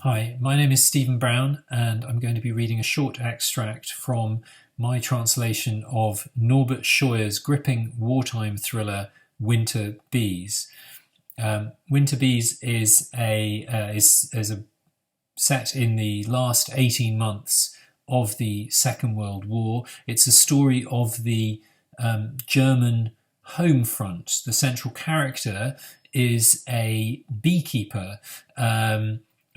Hi, my name is Stephen Brown, and I'm going to be reading a short extract from my translation of Norbert Scheuer's gripping wartime thriller Winterbienen. Winterbienen is set in the last 18 months of the Second World War. It's a story of the German home front. The central character is a beekeeper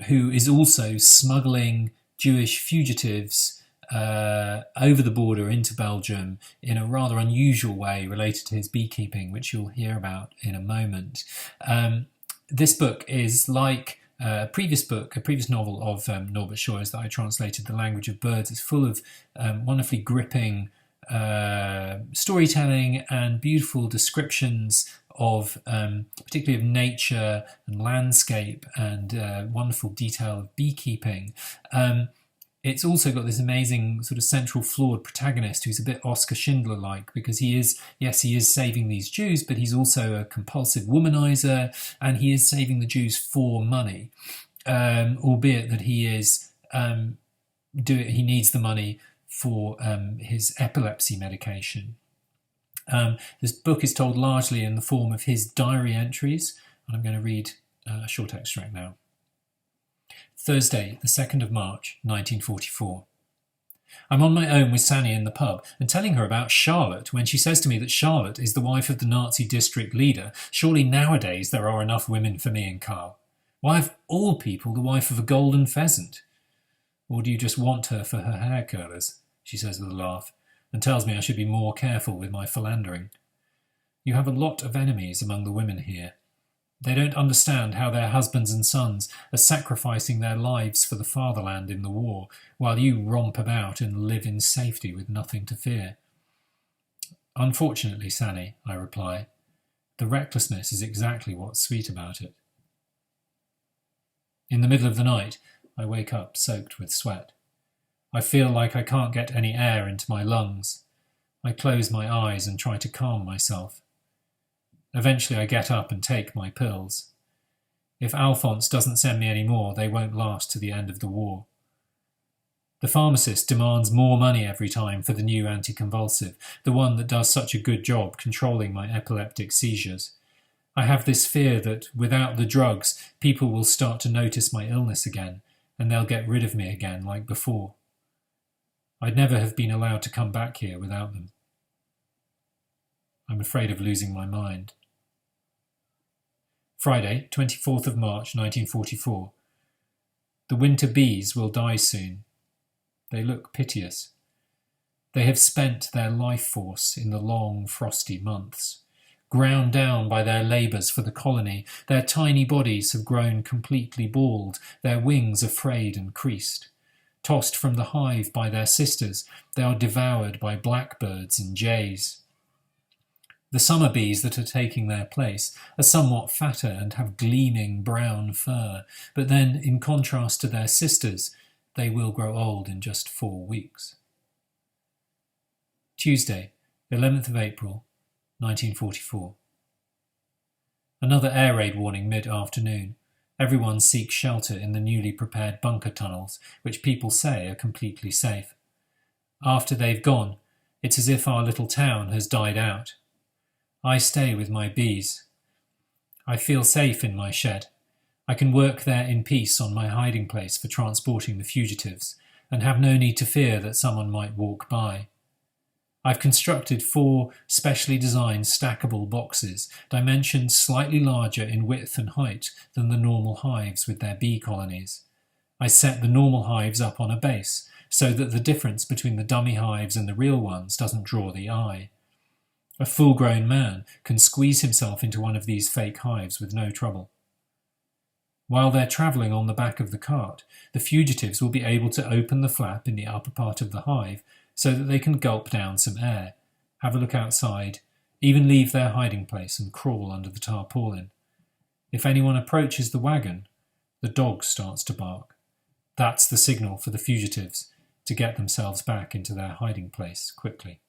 who is also smuggling Jewish fugitives over the border into Belgium in a rather unusual way related to his beekeeping, which you'll hear about in a moment. This book is like a previous novel of Norbert Scheuer's that I translated, The Language of Birds. It's full of wonderfully gripping storytelling and beautiful descriptions of particularly of nature and landscape and wonderful detail of beekeeping. It's also got this amazing sort of central flawed protagonist who's a bit Oscar Schindler-like, because he is saving these Jews, but he's also a compulsive womanizer, and he is saving the Jews for money, albeit that he needs the money for his epilepsy medication. This book is told largely in the form of his diary entries, and I'm going to read a short extract now. Thursday, the 2nd of March, 1944. I'm on my own with Sani in the pub and telling her about Charlotte when she says to me that Charlotte is the wife of the Nazi district leader. Surely nowadays there are enough women for me and Carl. Why of all people the wife of a golden pheasant? Or do you just want her for her hair curlers? She says with a laugh, and tells me I should be more careful with my philandering. You have a lot of enemies among the women here. They don't understand how their husbands and sons are sacrificing their lives for the fatherland in the war, while you romp about and live in safety with nothing to fear. Unfortunately, Sani, I reply, the recklessness is exactly what's sweet about it. In the middle of the night, I wake up soaked with sweat. I feel like I can't get any air into my lungs. I close my eyes and try to calm myself. Eventually I get up and take my pills. If Alphonse doesn't send me any more, they won't last to the end of the war. The pharmacist demands more money every time for the new anticonvulsive, the one that does such a good job controlling my epileptic seizures. I have this fear that without the drugs, people will start to notice my illness again, and they'll get rid of me again like before. I'd never have been allowed to come back here without them. I'm afraid of losing my mind. Friday, 24th of March, 1944. The winter bees will die soon. They look piteous. They have spent their life force in the long, frosty months. Ground down by their labours for the colony, their tiny bodies have grown completely bald, their wings are frayed and creased. Tossed from the hive by their sisters, they are devoured by blackbirds and jays. The summer bees that are taking their place are somewhat fatter and have gleaming brown fur, but then, in contrast to their sisters, they will grow old in just 4 weeks. Tuesday, 11th of April, 1944. Another air raid warning mid-afternoon. Everyone seeks shelter in the newly prepared bunker tunnels, which people say are completely safe. After they've gone, it's as if our little town has died out. I stay with my bees. I feel safe in my shed. I can work there in peace on my hiding place for transporting the fugitives, and have no need to fear that someone might walk by. I've constructed 4 specially designed stackable boxes, dimensions slightly larger in width and height than the normal hives with their bee colonies. I set the normal hives up on a base, so that the difference between the dummy hives and the real ones doesn't draw the eye. A full-grown man can squeeze himself into one of these fake hives with no trouble. While they're travelling on the back of the cart, the fugitives will be able to open the flap in the upper part of the hive so that they can gulp down some air, have a look outside, even leave their hiding place and crawl under the tarpaulin. If anyone approaches the wagon, the dog starts to bark. That's the signal for the fugitives to get themselves back into their hiding place quickly.